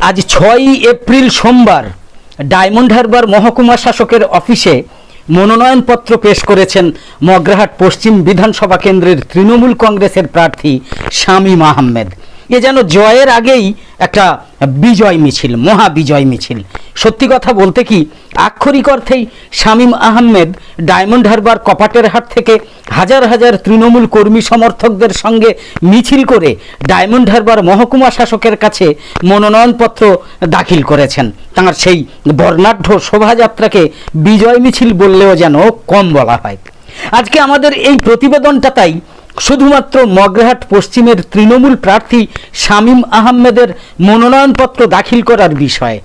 আজ 6ই এপ্রিল সোমবার ডায়মন্ড হারবার মহকুমা শাসকের অফিসে মনোনয়নপত্র পেশ করেছেন মগরাহাট পশ্চিম বিধানসভা কেন্দ্রের তৃণমূল কংগ্রেসের প্রার্থী শামীম আহমেদ। এ যেন জয়ের আগেই একটা বিজয় মিছিল, মহা বিজয় মিছিল। সত্যি কথা বলতে কি, আক্ষরিক অর্থেই শামীম আহমেদ ডায়মন্ড হারবার কপাটের হাট থেকে হাজার হাজার তৃণমূল কর্মী সমর্থকদের সঙ্গে মিছিল করে ডায়মন্ড হারবার মহকুমা শাসকের কাছে মনোনয়নপত্র দাখিল করেছেন। তাঁর সেই বর্ণাঢ্য শোভাযাত্রাকে বিজয় মিছিল বললেও যেন কম বলা হয়। আজকে আমাদের এই প্রতিবেদনটা তাই শুধুমাত্র মগরাহাট পশ্চিমের তৃণমূল প্রার্থী শামীম আহমেদের মনোনয়নপত্র দাখিল করার বিষয়।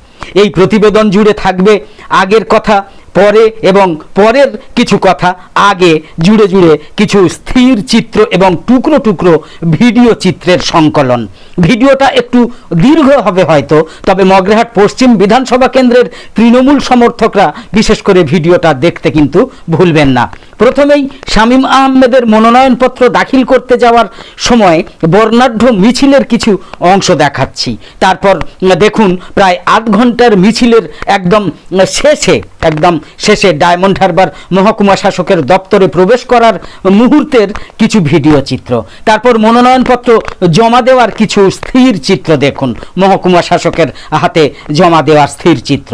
এই প্রতিবেদন জুড়ে থাকবে আগের কথা পরে এবং পরের কিছু কথা আগে, জুড়ে জুড়ে কিছু স্থির চিত্র এবং টুকরো টুকরো ভিডিও চিত্রের সংকলন। ভিডিওটা একটু দীর্ঘ হবে হয়তো, তবে মগরাহাট পশ্চিম বিধানসভা কেন্দ্রের তৃণমূল সমর্থকরা বিশেষ করে ভিডিওটা দেখতে কিন্তু ভুলবেন না। প্রথমেই শামীম আহমেদের মনোনয়নপত্র দাখিল করতে যাওয়ার সময় বর্ণাঢ্য মিছিলের কিছু অংশ দেখাচ্ছি। তারপর দেখুন প্রায় আধ ঘন্টার মিছিলের একদম শেষে ডায়মন্ড হারবার মহকুমা শাসকের দপ্তরে প্রবেশ করার মুহূর্তের কিছু ভিডিও চিত্র। তারপর মনোনয়নপত্র জমা দেওয়ার কিছু স্থির চিত্র দেখুন, মহকুমা শাসকের হাতে জমা দেওয়ার স্থির চিত্র।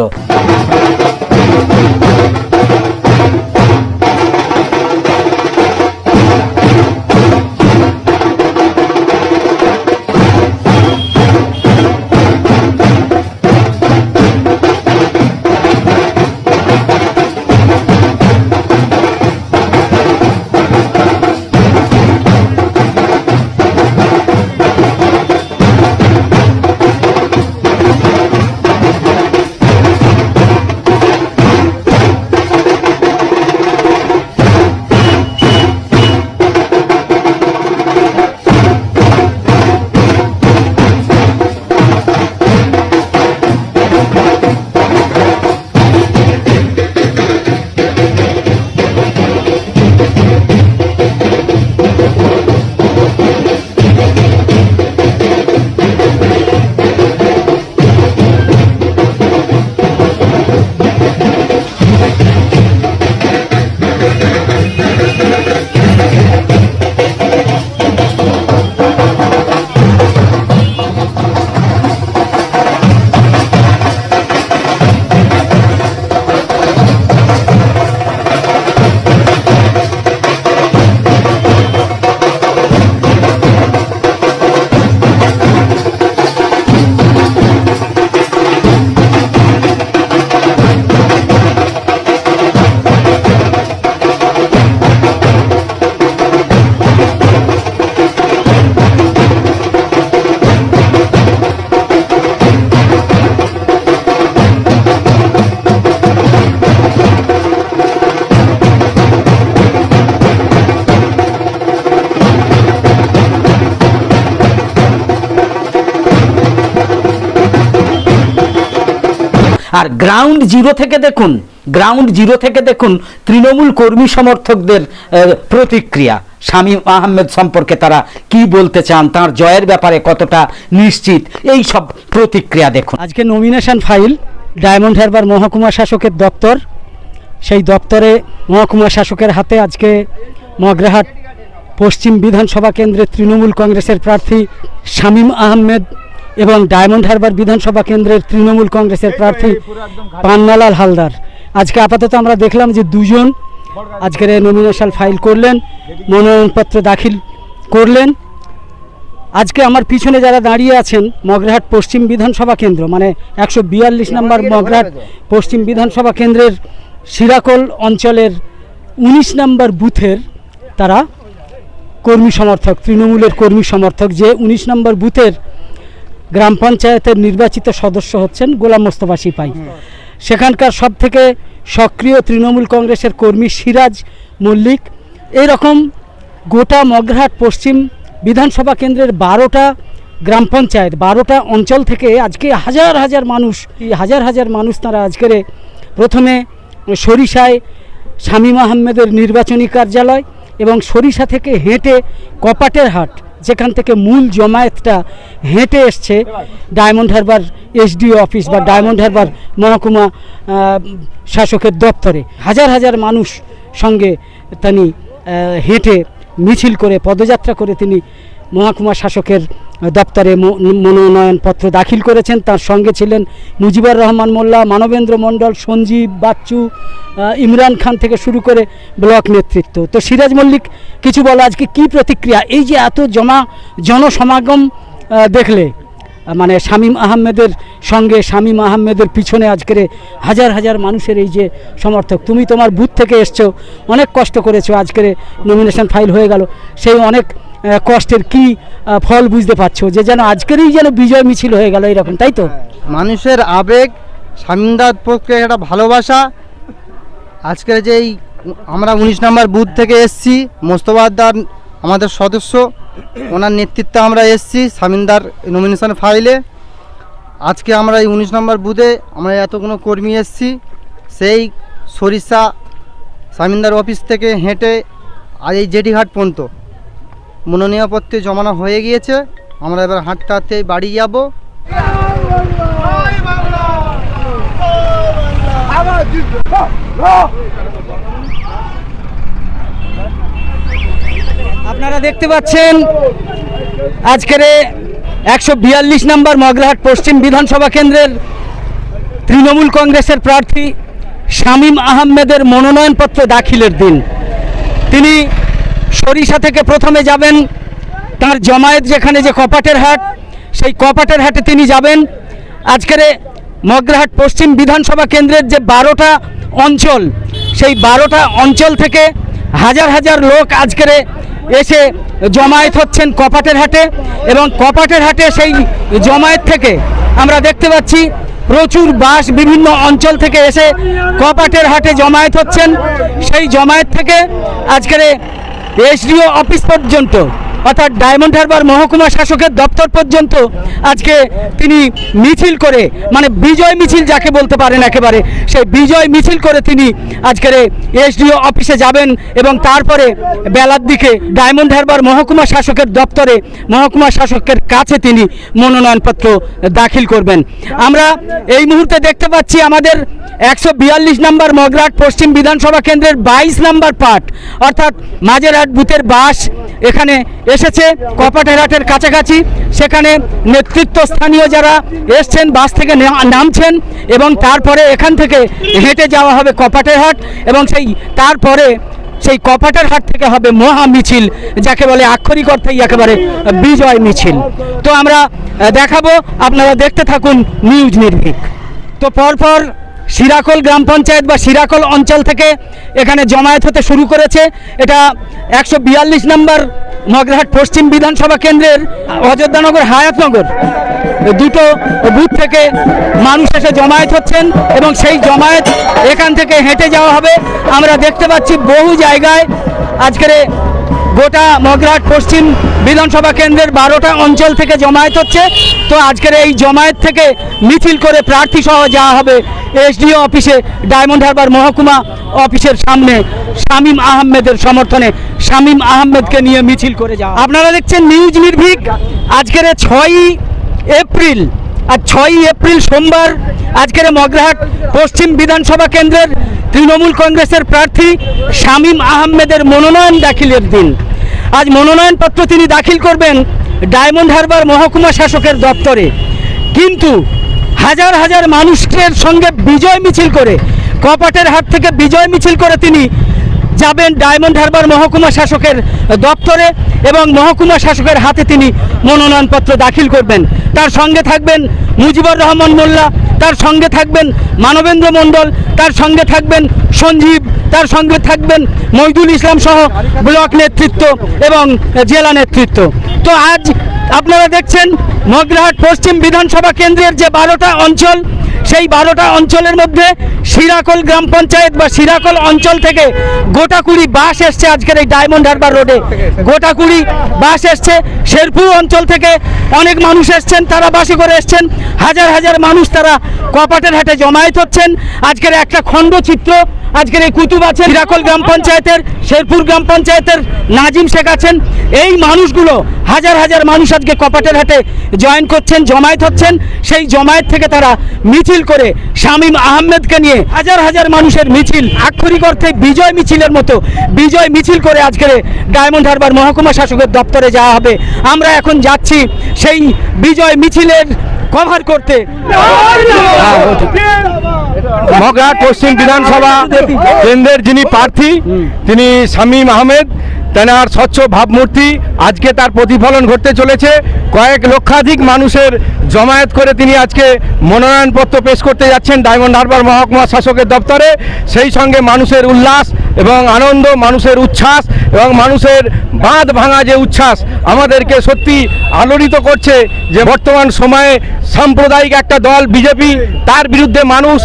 আর গ্রাউন্ড জিরো থেকে দেখুন তৃণমূল কর্মী সমর্থকদের প্রতিক্রিয়া। শামীম আহমেদ সম্পর্কে তারা কি বলতে চান, তার জয়ের ব্যাপারে কতটা নিশ্চিত, এই সব প্রতিক্রিয়া দেখুন। আজকে নমিনেশন ফাইল ডায়মন্ড হারবার মহকুমা শাসকের দপ্তর, সেই দপ্তরে মহকুমা শাসকের হাতে আজকে মগরাহাট পশ্চিম বিধানসভা কেন্দ্রের তৃণমূল কংগ্রেসের প্রার্থী শামীম আহমেদ এবং ডায়মন্ড হারবার বিধানসভা কেন্দ্রের তৃণমূল কংগ্রেসের প্রার্থী পান্নালাল হালদার। আজকে আপাতত আমরা দেখলাম যে দুজন আজকের নমিনেশন ফাইল করলেন, মনোনয়নপত্র দাখিল করলেন। আজকে আমার পিছনে যারা দাঁড়িয়ে আছেন মগরাহাট পশ্চিম বিধানসভা কেন্দ্র, মানে 142 নম্বর মগরাহাট পশ্চিম বিধানসভা কেন্দ্রের শিরাকোল অঞ্চলের 19 নম্বর বুথের তারা কর্মী সমর্থক, তৃণমূলের কর্মী সমর্থক। যে 19 নম্বর বুথের গ্রাম পঞ্চায়েতের নির্বাচিত সদস্য হচ্ছেন গোলাম মোস্তফা সিপাহী। সেখানকার সব থেকে সক্রিয় তৃণমূল কংগ্রেসের কর্মী সিরাজ মল্লিক। এইরকম গোটা মগরাহাট পশ্চিম বিধানসভা কেন্দ্রের 12টা গ্রাম পঞ্চায়েত, 12টা অঞ্চল থেকে আজকে হাজার হাজার মানুষ তারা আজকের প্রথমে সরিষায় শামীম আহমেদের নির্বাচনী কার্যালয় এবং সরিষা থেকে হেঁটে কপাটের হাট, যেখান থেকে মূল জমায়েতটা হেঁটে এসছে ডায়মন্ড হারবার এসডিও অফিস বা ডায়মন্ড হারবার মহকুমা শাসকের দপ্তরে, হাজার হাজার মানুষ সঙ্গে তিনি হেঁটে মিছিল করে পদযাত্রা করে তিনি মহকুমা শাসকের দপ্তরে মনোনয়নপত্র দাখিল করেছেন। তার সঙ্গে ছিলেন মুজিবুর রহমান মোল্লা, মানবেন্দ্র মণ্ডল, সঞ্জীব, বাচ্চু, ইমরান খান থেকে শুরু করে ব্লক নেতৃত্ব। তো সিরাজ মল্লিক কিছু বলো, আজকে কি প্রতিক্রিয়া? এই যে এত জনসমাগম দেখলে, মানে শামীম আহমেদের সঙ্গে শামীম আহমেদের পিছনে আজকের হাজার হাজার মানুষের এই যে সমর্থক, তুমি তোমার বুথ থেকে এসছো, অনেক কষ্ট করেছো, আজকের নমিনেশন ফাইল হয়ে গেল, সেই অনেক কষ্টের কি ফল বুঝতে পারছো যে যেন আজকেরই যেন বিজয় মিছিল হয়ে গেল এরকম, তাই তো? মানুষের আবেগ, শামীমদার পক্ষে একটা ভালোবাসা। আজকের যেই আমরা 19 নম্বর বুথ থেকে এসছি, মোস্তফাদার আমাদের সদস্য, ওনার নেতৃত্বে আমরা এসছি শামীমদার নমিনেশন ফাইলে। আজকে আমরা এই 19 নম্বর বুথে আমরা এতগুলো কর্মী এসছি, সেই সরিষা শামীমদার অফিস থেকে হেঁটে আর এই জেটিঘাট পর্যন্ত মনোনয়নপত্র জমানো হয়ে গিয়েছে। আমরা এবার হাঁটতে হাঁটতে বাড়ি যাব। আপনারা দেখতে পাচ্ছেন আজকের 142 নম্বর মগরাহাট পশ্চিম বিধানসভা কেন্দ্রের তৃণমূল কংগ্রেসের প্রার্থী শামীম আহমেদের মনোনয়নপত্র দাখিলের দিন। তিনি সরিষা থেকে প্রথমে যাবেন তার জমায়েত যেখানে যে কপাটের হাট, সেই কপাটের হাটে তিনি যাবেন। আজকের মগরাহাট পশ্চিম বিধানসভা কেন্দ্রের যে 12টা অঞ্চল, সেই 12টা অঞ্চল থেকে হাজার হাজার লোক আজকের এসে জমায়েত হচ্ছেন কপাটের হাটে, এবং কপাটের হাটে সেই জমায়েত থেকে আমরা দেখতে পাচ্ছি প্রচুর বাস বিভিন্ন অঞ্চল থেকে এসে কপাটের হাটে জমায়েত হচ্ছেন। সেই জমায়েত থেকে আজকের এসডিও অফিস পর্যন্ত, অর্থাৎ ডায়মন্ড হারবার মহকুমা শাসকের দপ্তর পর্যন্ত আজকে তিনি মিছিল করে, মানে বিজয় মিছিল যাকে বলতে পারেন একেবারে, সেই বিজয় মিছিল করে তিনি আজকের এসডিও অফিসে যাবেন এবং তারপরে বেলার দিকে ডায়মন্ড হারবার মহকুমা শাসকের দপ্তরে মহকুমা শাসকের কাছে তিনি মনোনয়নপত্র দাখিল করবেন। আমরা এই মুহূর্তে দেখতে পাচ্ছি আমাদের 142 নম্বর মগরাহাট পশ্চিম বিধানসভা কেন্দ্রের 22 নম্বর পার্ট, অর্থাৎ মাঝেরহাট বুথের বাস এখানে এসেছে কপাটের হাটের কাছাকাছি। সেখানে নেতৃত্ব স্থানীয় যারা এসছেন বাস থেকে নামছেন এবং তারপরে এখান থেকে হেঁটে যাওয়া হবে কপাটের হাট, এবং তারপরে সেই কপাটের হাট থেকে হবে মহা মিছিল, যাকে বলে আক্ষরিক অর্থেই একেবারে বিজয় মিছিল। তো আমরা দেখাবো, আপনারা দেখতে থাকুন নিউজ নির্ভীক। তো পরপর শিরাকল গ্রাম পঞ্চায়েত বা শিরাকল অঞ্চল থেকে এখানে জমায়েত হতে শুরু করেছে। এটা 142 নম্বর মগরাহাট পশ্চিম বিধানসভা কেন্দ্রের অযোধ্যানগর, হায়াতনগর দুটো বুথ থেকে মানুষ এসে জমায়েত হচ্ছেন এবং সেই জমায়েত এখান থেকে হেঁটে যাওয়া হবে। আমরা দেখতে পাচ্ছি বহু জায়গায় আজকের গোটা মগরাহাট পশ্চিম বিধানসভা কেন্দ্রের 12টা অঞ্চল থেকে জমায়েত হচ্ছে। তো আজকের এই জমায়েত থেকে মিছিল করে প্রার্থী সহ যাওয়া হবে এসডিও অফিসে, ডায়মন্ড হারবার মহকুমা অফিসের সামনে শামীম আহমেদের সমর্থনে শামীম আহমেদকে নিয়ে মিছিল করে যাওয়া। আপনারা দেখছেন নিউজ নির্ভীক। আজকের 6ই এপ্রিল, আর 6ই এপ্রিল সোমবার আজকের মগরাহাট পশ্চিম বিধানসভা কেন্দ্রের তৃণমূল কংগ্রেসের প্রার্থী শামীম আহমেদের মনোনয়ন দাখিলের দিন। আজ মনোনয়নপত্র তিনি দাখিল করবেন ডায়মন্ড হারবার মহকুমা শাসকের দপ্তরে, কিন্তু হাজার হাজার মানুষের সঙ্গে বিজয় মিছিল করে কপাটের হাট থেকে বিজয় মিছিল করে তিনি যাবেন ডায়মন্ড হারবার মহকুমা শাসকের দপ্তরে এবং মহকুমা শাসকের হাতে তিনি মনোনয়নপত্র দাখিল করবেন। তার সঙ্গে থাকবেন মুজিবুর রহমান মোল্লা, তার সঙ্গে থাকবেন মানবেন্দ্র মণ্ডল, তার সঙ্গে থাকবেন সঞ্জীব, তার সঙ্গে থাকবেন মইদুল ইসলাম সহ ব্লক নেতৃত্ব এবং জেলা নেতৃত্ব। তো আজ আপনারা দেখছেন মগরাহাট পশ্চিম বিধানসভা কেন্দ্রের যে 12টা অঞ্চল, সেই 12টা অঞ্চলের মধ্যে শিরাকল গ্রাম পঞ্চায়েত বা শিরাকল অঞ্চল থেকে গোটা 20 বাস এসছে আজকের এই ডায়মন্ড হারবার রোডে, গোটা 20 বাস এসছে। শেরপুর অঞ্চল থেকে অনেক মানুষ এসছেন, তারা বাসে করে এসছেন। হাজার হাজার মানুষ তারা কপাটের হাটে জমায়েত হচ্ছেন। আজকের একটা খণ্ডচিত্র আজকের এই কুতুব আছেন, হিরাকল গ্রাম পঞ্চায়েতের, শেরপুর গ্রাম পঞ্চায়েতের নাজিম শেখ আছেন। এই মানুষগুলো হাজার হাজার মানুষ আজকে কপাটের হাটে জয়েন করছেন, জমায়েত হচ্ছেন। সেই জমায়েত থেকে তারা মিছিল করে শামীম আহমেদকে নিয়ে হাজার হাজার মানুষের মিছিল, আক্ষরিক অর্থে বিজয় মিছিলের মতো বিজয় মিছিল করে আজকের ডায়মন্ড হারবার মহকুমা শাসকের দপ্তরে যাওয়া হবে। আমরা এখন যাচ্ছি সেই বিজয় মিছিলের কভার করতে। মগরাহাট পশ্চিম বিধানসভা কেন্দ্রের যিনি প্রার্থী তিনি শামীম আহমেদ, তেনার স্বচ্ছ ভাবমূর্তি আজকে তার প্রতিফলন ঘটতে চলেছে। কয়েক লক্ষাধিক মানুষের জমায়েত করে তিনি আজকে মনোনয়নপত্র পেশ করতে যাচ্ছেন ডায়মন্ড হারবার মহকুমা শাসকের দপ্তরে। সেই সঙ্গে মানুষের উল্লাস এবং আনন্দ, মানুষের উচ্ছ্বাস এবং মানুষের বাঁধ ভাঙা যে উচ্ছ্বাস আমাদেরকে সত্যি আলোড়িত করছে যে বর্তমান সময়ে সাম্প্রদায়িক একটা দল বিজেপি, তার বিরুদ্ধে মানুষ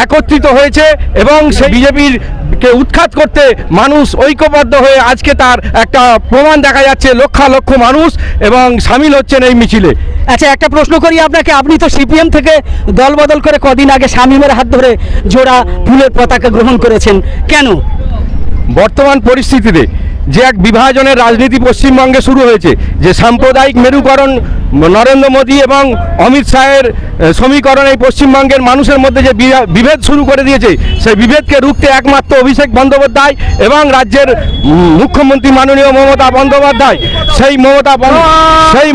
একত্রিত হয়েছে এবং সেই বিজেপির কে উৎখাত করতে মানুষ ঐক্যবদ্ধ হয়ে আজকে তার একটা প্রমাণ দেখা যাচ্ছে। লক্ষ লক্ষ মানুষ এবং সামিল হচ্ছেন এই মিছিলে। আচ্ছা, একটা প্রশ্ন করি আপনাকে, আপনি তো সিপিএম থেকে দল বদল করে কদিন আগে শামীমের হাত ধরে জোড়া ফুলের পতাকা গ্রহণ করেছেন, কেন? বর্তমান পরিস্থিতিতে যে এক বিভাজনের রাজনীতি পশ্চিমবঙ্গে শুরু হয়েছে, যে সাম্প্রদায়িক মেরুকরণ নরেন্দ্র মোদী এবং অমিত শাহের সমীকরণ এই পশ্চিমবঙ্গের মানুষের মধ্যে যে বিভেদ শুরু করে দিয়েছে, সেই বিভেদকে রুখতে একমাত্র অভিষেক বন্দ্যোপাধ্যায় এবং রাজ্যের মুখ্যমন্ত্রী মাননীয় মমতা বন্দ্যোপাধ্যায়, সেই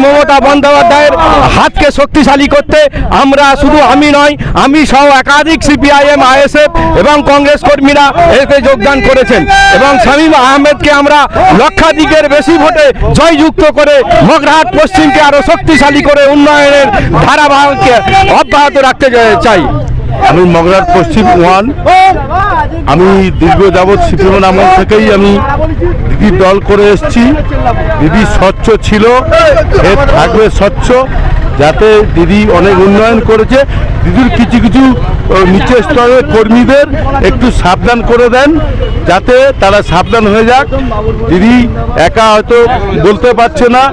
মমতা বন্দ্যোপাধ্যায়ের হাতকে শক্তিশালী করতে আমরা শুধু আমি নয়, আমি সহ একাধিক সিপিআইএম, আইএসএফ এবং কংগ্রেস কর্মীরা এতে যোগদান করেছেন এবং শামীম আহমেদকে আমরা লক্ষাধিকের বেশি ভোটে জয়যুক্ত করে মগরাহাট পশ্চিমকে আরো শক্তিশালী করে উন্নয়নের ধারাবাহিক অব্যাহত রাখতে চাই। আমি মগরাহাট পশ্চিম ওয়ান, আমি দীর্ঘ যাবৎ সিপিএম আমল থেকেই আমি দিদির দল করে এসেছি। দিদি স্বচ্ছ ছিল, সে থাকবে স্বচ্ছ, যাতে দিদি অনেক উন্নয়ন করেছে। দিদির কিছু কিছু নিচের স্তরের কর্মীদের একটু সাবধান করে দেন, যাতে তারা সাবধান হয়ে যাক। দিদি একা হয়তো বলতে পারছে না,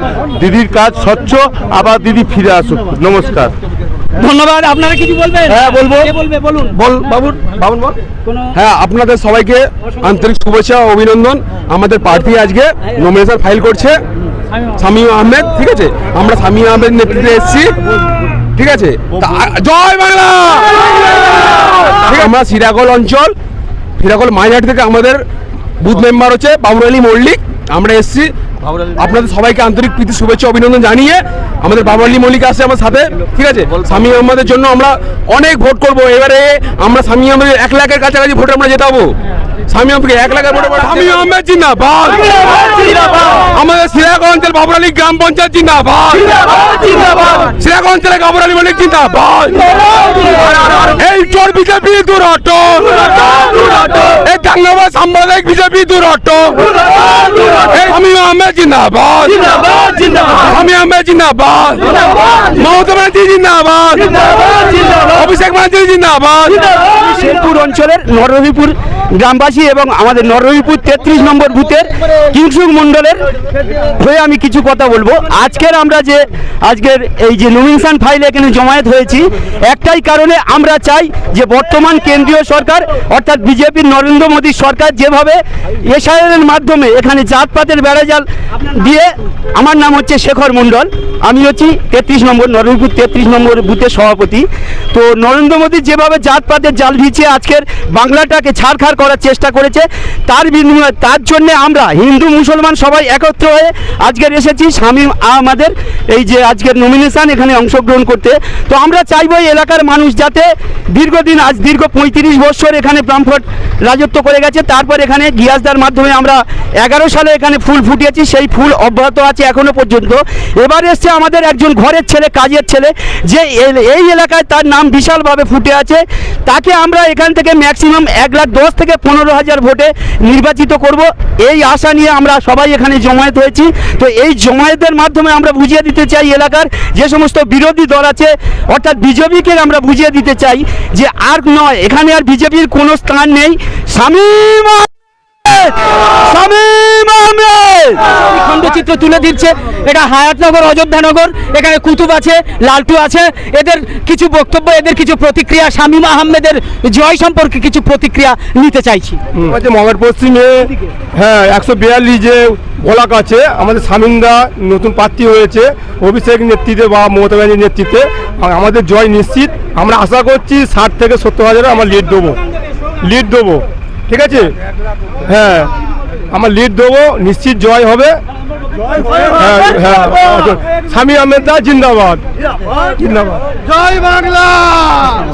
দিদির কাজ স্বচ্ছ, আবার দিদি ফিরে আসুক। নমস্কার, ধন্যবাদ। আপনারা কিছু বলবেন? হ্যাঁ, বলবো। কে বলবে? বলুন। বাবুন বল। কোনো হ্যাঁ, আপনাদের সবাইকে আন্তরিক শুভেচ্ছা ও অভিনন্দন। আমাদের প্রার্থী আজকে নমিনেশন ফাইল করছে শামীম আহমেদ, ঠিক আছে? আমরা শামীম আহমেদ নেতৃত্বে এসেছি, ঠিক আছে? জয় বাংলা। আমরা সিরাকল অঞ্চল, সিরাকল মাইনহাট থেকে আমাদের বুথ মেম্বার হচ্ছে বাবুর আলী মল্লিক। আমরা এসেছি আপনাদের সবাইকে আন্তরিক প্রীতি শুভেচ্ছা অভিনন্দন জানিয়ে। আমাদের বাবুর আলী মল্লিক আসছে আমার সাথে, ঠিক আছে? শামীম আহমেদের জন্য আমরা অনেক ভোট করবো। এবারে আমরা শামীম আহমেদের 1 লাখের কাছাকাছি ভোটে আমরা জেতাবো। শামীম আহমেদকে 1 লাখের ভোটে, শামীম আহমেদ জিন্দাবাদ। আমাদের সিরাকল অঞ্চল বাবুর আলী গ্রাম পঞ্চায়েত জিন্দাবাদ। সিরাকল অঞ্চলে বাবুর আলী মল্লিক জিন্দাবাদ। এই চোর বিজেপি দূর হটো, এই দাঙ্গাবাজ সাম্প্রদায়িক বিজেপি দূর হটো। শামীম আহমেদ জিন্দাবাদ, শামীম আহমেদ জিন্দাবাদ, মমতা ব্যানার্জি জিন্দাবাদ, অভিষেক ব্যানার্জি জিন্দাবাদ। শেরপুর অঞ্চলের নরহরিপুর গ্রামবাসী এবং আমাদের নরহরিপুর 33 নম্বর বুথের কিংসুক মণ্ডলের হয়ে আমি কিছু কথা বলবো। আজকের এই যে নমিনেশন ফাইল এখানে জমায়েত হয়েছি, একটাই কারণে আমরা চাই যে বর্তমান কেন্দ্রীয় সরকার অর্থাৎ বিজেপির নরেন্দ্র মোদী সরকার যেভাবে এসআইআর মাধ্যমে এখানে জাতপাতের বেড়াজাল দিয়ে, আমার নাম হচ্ছে শেখর মণ্ডল, আমি হচ্ছি 33 নম্বর নরহরিপুর 33 নম্বর বুথের সভাপতি। তো নরেন্দ্র মোদী যেভাবে জাতপাতের জাল ভিজিয়ে আজকের বাংলাটাকে ছাড়খাড় করার চেষ্টা করেছে, তার জন্য আমরা হিন্দু মুসলমান সবাই একত্র হয়ে আজকের এসেছি শামীম আহমেদের এই যে আজকের নমিনেশন এখানে অংশগ্রহণ করতে। তো আমরা চাইবো এই এলাকার মানুষ যাতে দীর্ঘদিন, আজ দীর্ঘ 35 বছর এখানে বামফ্রন্ট রাজত্ব করে গেছে, তারপর এখানে গিয়াসদার মাধ্যমে আমরা 11 সালে এখানে ফুল ফুটিয়েছি, সেই ফুল অব্যাহত আছে এখনো পর্যন্ত। এবার এসছে আমাদের একজন ঘরের ছেলে, কাজের ছেলে, যে এই এলাকায় তার নাম বিশালভাবে ফুটে আছে, তাকে আমরা এখান থেকে ম্যাক্সিমাম 1,10,000 থেকে 15,000 ভোটে নির্বাচিত করব, এই আশা নিয়ে আমরা সবাই এখানে জমায়েত হয়েছি। তো এই জমায়েতের মাধ্যমে আমরা বুঝিয়ে দিতে চাই এলাকার যে সমস্ত বিরোধী দল আছে অর্থাৎ বিজেপিকে আমরা বুঝিয়ে দিতে চাই যে আর নয়, এখানে আর বিজেপির কোনো স্থান নেই। শামীম আহমেদ, শামীম আহমেদ। খণ্ডচিত্র তুলে দিচ্ছে। এটা হায়াতনগর, অযোধ্যানগর, এখানে কুতুব আছে, লালটু আছে, এদের কিছু বক্তব্য, এদের কিছু প্রতিক্রিয়া, শামীম আহমেদের জয় সম্পর্কে কিছু প্রতিক্রিয়া নিতে চাইছি। মগের পশ্চিমে হ্যাঁ 142 যে ব্লক আছে, আমাদের শামীমদা নতুন প্রার্থী হয়েছে অভিষেক নেতৃত্বে বা মমতা ব্যানার্জির নেতৃত্বে, আমাদের জয় নিশ্চিত। আমরা আশা করছি 60 থেকে 70 হাজারে আমরা লিড দেবো, ঠিক আছে? হ্যাঁ, আমার লিড দেবো, নিশ্চিত জয় হবে। হ্যাঁ হ্যাঁ, শামীম আহমেদ দা জিন্দাবাদ, জিন্দাবাদ, জয় বাংলা।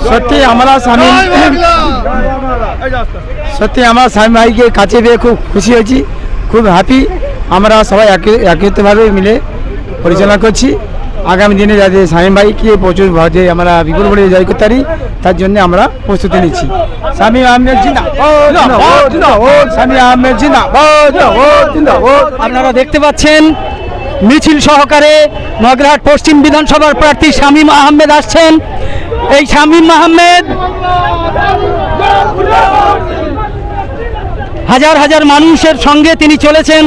সত্যি আমরা শামীম ভাইকে কাছে পেয়ে খুব খুশি হয়েছি, খুব হ্যাপি। আমরা সবাই একত্রিতভাবে মিলে পরিচালনা করছি। আগামী দিনে যাতে শামীম ভাইকে প্রচুর যে আমরা বিপুল ভোটে জয় করতে পারি, তার জন্য আমরা প্রস্তুতি নিচ্ছি। শামীম আহমেদ জিন্দাবাদ, শামীম আহমেদ জিন্দাবাদ। আপনারা দেখতে পাচ্ছেন মিছিল সহকারে মগরাহাট পশ্চিম বিধানসভার প্রার্থী শামীম আহমেদ আসছেন। এই শামীম আহমেদ হাজার হাজার মানুষের সঙ্গে তিনি চলেছেন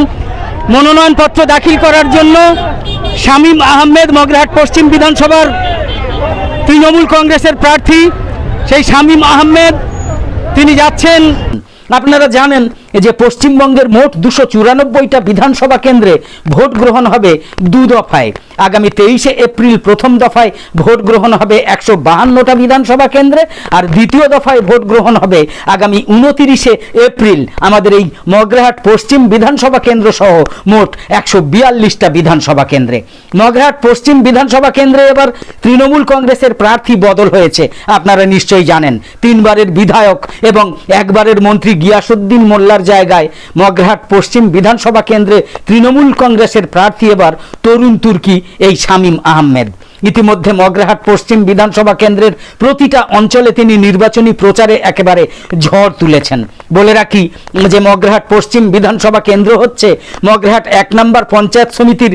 মনোনয়নপত্র দাখিল করার জন্য। শামীম আহমেদ মগরাহাট পশ্চিম বিধানসভার তৃণমূল কংগ্রেসের প্রার্থী। সেই শামীম আহমেদ তিনি যাচ্ছেন। আপনারা জানেন যে পশ্চিমবঙ্গের মোট 294টা বিধানসভা কেন্দ্রে ভোট গ্রহণ হবে 2 দফায়। আগামী 23শে এপ্রিল প্রথম দফায় ভোট গ্রহণ হবে 152টা বিধানসভা কেন্দ্রে, আর দ্বিতীয় দফায় ভোট গ্রহণ হবে আগামী 29শে এপ্রিল আমাদের এই মগরাহাট পশ্চিম বিধানসভা কেন্দ্র সহ মোট 142টা বিধানসভা কেন্দ্রে। মগরাহাট পশ্চিম বিধানসভা কেন্দ্রে এবার তৃণমূল কংগ্রেসের প্রার্থী বদল হয়েছে, আপনারা নিশ্চয়ই জানেন। 3 বারের বিধায়ক এবং 1 বারের মন্ত্রী গিয়াসউদ্দিন মোল্লার জায়গায় মগরাহাট পশ্চিম বিধানসভা কেন্দ্রে তৃণমূল কংগ্রেসের প্রার্থী এবার তরুণ তুর্কি এই শামীম আহমেদ। ইতিমধ্যে মগরাহাট পশ্চিম বিধানসভা কেন্দ্রের প্রতিটা অঞ্চলে তিনি নির্বাচনী প্রচারে একেবারে ঝড় তুলেছেন। বলে রাখি যে মগরাহাট পশ্চিম বিধানসভা কেন্দ্র হচ্ছে মগরাহাট 1 নম্বর পঞ্চায়েত সমিতির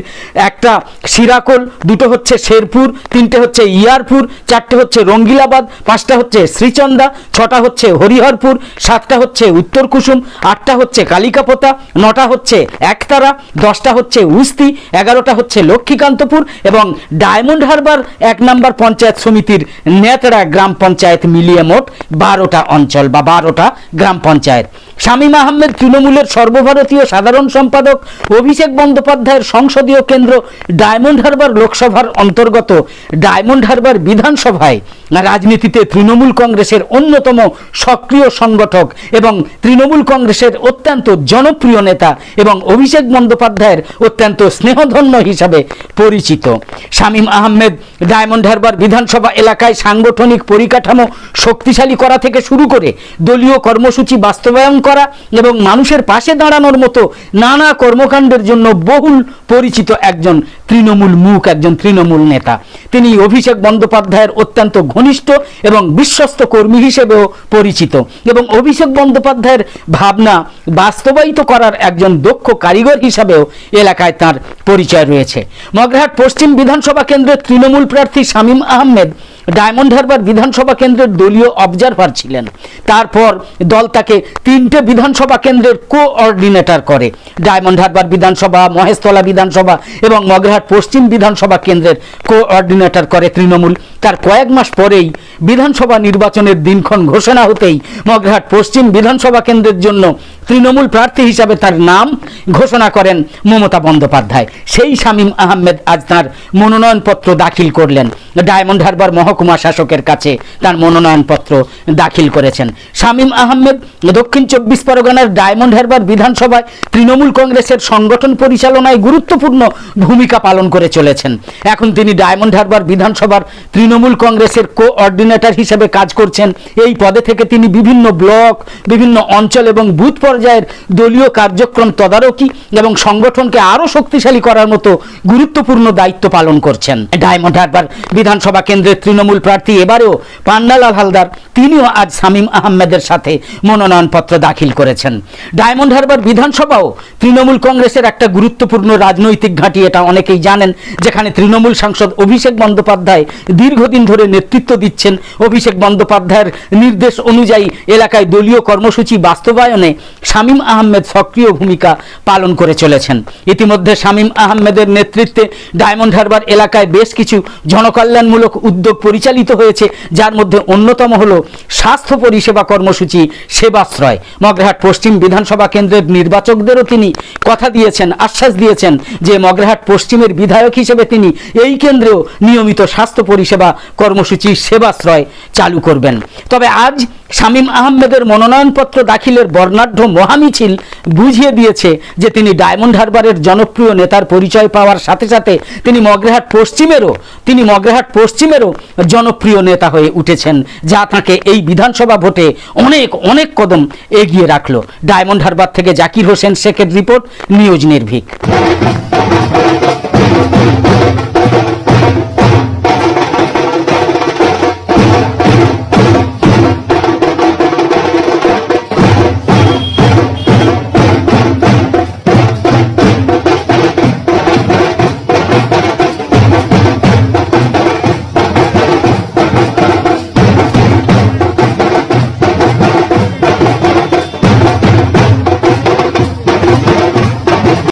একটা শিরাকোল, 2টো হচ্ছে শেরপুর, 3টে হচ্ছে ইয়ারপুর, 4টে হচ্ছে রঙ্গিলাবাদ, 5টা হচ্ছে শ্রীচন্দা, 6টা হচ্ছে হরিহরপুর, 7টা হচ্ছে উত্তর কুসুম, 8টা হচ্ছে কালিকাপোতা, 9টা হচ্ছে একতারা, 10টা হচ্ছে উস্তি, 11টা হচ্ছে লক্ষ্মীকান্তপুর এবং ডায়মন্ড হারবার 1 নম্বর পঞ্চায়েত সমিতির নেতড়া গ্রাম পঞ্চায়েত মিলিয়ে মোট 12টা অঞ্চল বা 12টা গ্রাম পঞ্চায়েত। শামীম আহমেদ তৃণমূলের সর্বভারতীয় সাধারণ সম্পাদক। অভিষেক বন্দ্যোপাধ্যায়ের সংসদীয় কেন্দ্র ডায়মন্ড হারবার লোকসভার অন্তর্গত ডায়মন্ড হারবার বিধানসভায় রাজনীতিতে তৃণমূল কংগ্রেসের অন্যতম সক্রিয় সংগঠক এবং তৃণমূল কংগ্রেসের অত্যন্ত জনপ্রিয় নেতা এবং অভিষেক বন্দ্যোপাধ্যায়ের অত্যন্ত স্নেহধন্য হিসাবে পরিচিত। শামীম আহমেদ ডায়মন্ড হারবার বিধানসভা এলাকায় সাংগঠনিক পরিকাঠামো শক্তিশালী করা থেকে শুরু করে দলীয় কর্মসূচি বাস্তবায়ন করা এবং মানুষের পাশে দাঁড়ানোর মতো নানা কর্মকাণ্ডের জন্য বহুল পরিচিত একজন তৃণমূল মুখ, একজন তৃণমূল নেতা। তিনি অভিষেক বন্দ্যোপাধ্যায়ের অত্যন্ত ঘনিষ্ঠ এবং বিশ্বস্ত কর্মী হিসেবেও পরিচিত এবং অভিষেক বন্দ্যোপাধ্যায়ের ভাবনা বাস্তবায়িত করার একজন দক্ষ কারিগর হিসাবেও এলাকায় তার পরিচয় রয়েছে। মগরাহাট পশ্চিম বিধানসভা কেন্দ্রের তৃণমূল প্রার্থী শামীম আহমেদ ডায়মন্ড হারবার বিধানসভা কেন্দ্রের দলীয় অবজারভার ছিলেন। তারপর দল তাকে 3টে বিধানসভা কেন্দ্রের কোঅর্ডিনেটর করে। ডায়মন্ড হারবার বিধানসভা, মহেশতলা বিধানসভা এবং মগরাহাট পশ্চিম বিধানসভা কেন্দ্রের কোঅর্ডিনেটর করে তৃণমূল। তার কয়েক মাস পরেই বিধানসভা নির্বাচনের দিনক্ষণ ঘোষণা হতেই মগরাহাট পশ্চিম বিধানসভা কেন্দ্রের জন্য তৃণমূল প্রার্থী হিসাবে তার নাম ঘোষণা করেন মমতা বন্দ্যোপাধ্যায়। সেই শামীম আহমেদ আজ তার মনোনয়নপত্র দাখিল করলেন। ডায়মন্ড হারবার মহকুমা শাসকের কাছে তার মনোনয়নপত্র দাখিল করেছেন। শামীম আহমেদ দক্ষিণ 24 পরগনার ডায়মন্ড হারবার বিধানসভায় তৃণমূল কংগ্রেসের সংগঠন পরিচালনায় গুরুত্বপূর্ণ ভূমিকা পালন করে চলেছেন। এখন তিনি ডায়মন্ড হারবার বিধানসভার তৃণমূল কংগ্রেসের কোঅর্ডিনেটর হিসেবে কাজ করছেন। এই পদে থেকে তিনি বিভিন্ন ব্লক, বিভিন্ন অঞ্চল এবং বুথ পর্যায়ের দলীয় কার্যক্রম তদারকি এবং সংগঠনকে আরো শক্তিশালী করার মতো গুরুত্বপূর্ণ দায়িত্ব পালন করছেন। ডায়মন্ড হারবার বিধানসভা কেন্দ্রের তৃণমূল প্রার্থী এবারেও পান্নালাল হালদার, তিনিও আজ শামীম আহমেদের সাথে মনোনয়নপত্র দাখিল করেছেন। ডায়মন্ড হারবার বিধানসভাও তৃণমূল কংগ্রেসের একটা গুরুত্বপূর্ণ রাজনৈতিক ঘাঁটি, এটা অনেকেই জানেন, যেখানে তৃণমূল সাংসদ অভিষেক বন্দ্যোপাধ্যায় দীর্ঘদিন ধরে নেতৃত্ব দিচ্ছেন। অভিষেক বন্দ্যোপাধ্যায়ের নির্দেশ অনুযায়ী এলাকায় দলীয় কর্মসূচি বাস্তবায়নে শামীম আহমেদ সক্রিয় ভূমিকা পালন করে চলেছেন। ইতিমধ্যে শামীম আহমেদের নেতৃত্বে ডায়মন্ড হারবার এলাকায় বেশ কিছু জনকল্যাণমূলক উদ্যোগ পরিচালিত হয়েছে, যার মধ্যে অন্যতম হল স্বাস্থ্য পরিষেবা কর্মসূচি সেবাশ্রয়। মগরাহাট পশ্চিম বিধানসভা কেন্দ্রের নির্বাচকদেরও তিনি কথা দিয়েছেন, আশ্বাস দিয়েছেন যে মগরাহাট পশ্চিমের বিধায়ক হিসেবে তিনি এই কেন্দ্রেও নিয়মিত স্বাস্থ্য পরিষেবা কর্মসূচি সেবাশ্রয় চালু করবেন। তবে আজ শামীম আহমেদের মনোনয়নপত্র দাখিলের বর্ণাঢ্য মহামিছিল বুঝিয়ে দিয়েছে যে তিনি ডায়মন্ড হারবারের জনপ্রিয় নেতার পরিচয় পাওয়ার সাথে সাথে তিনি মগরাহাট পশ্চিমেরও জনপ্রিয় নেতা হয়ে উঠেছেন, যা তাকে এই বিধানসভা ভোটে অনেক কদম এগিয়ে রাখলো। ডায়মন্ড হারবার থেকে জাকির হোসেন শেখের রিপোর্ট, নিউজ নির্ভীক।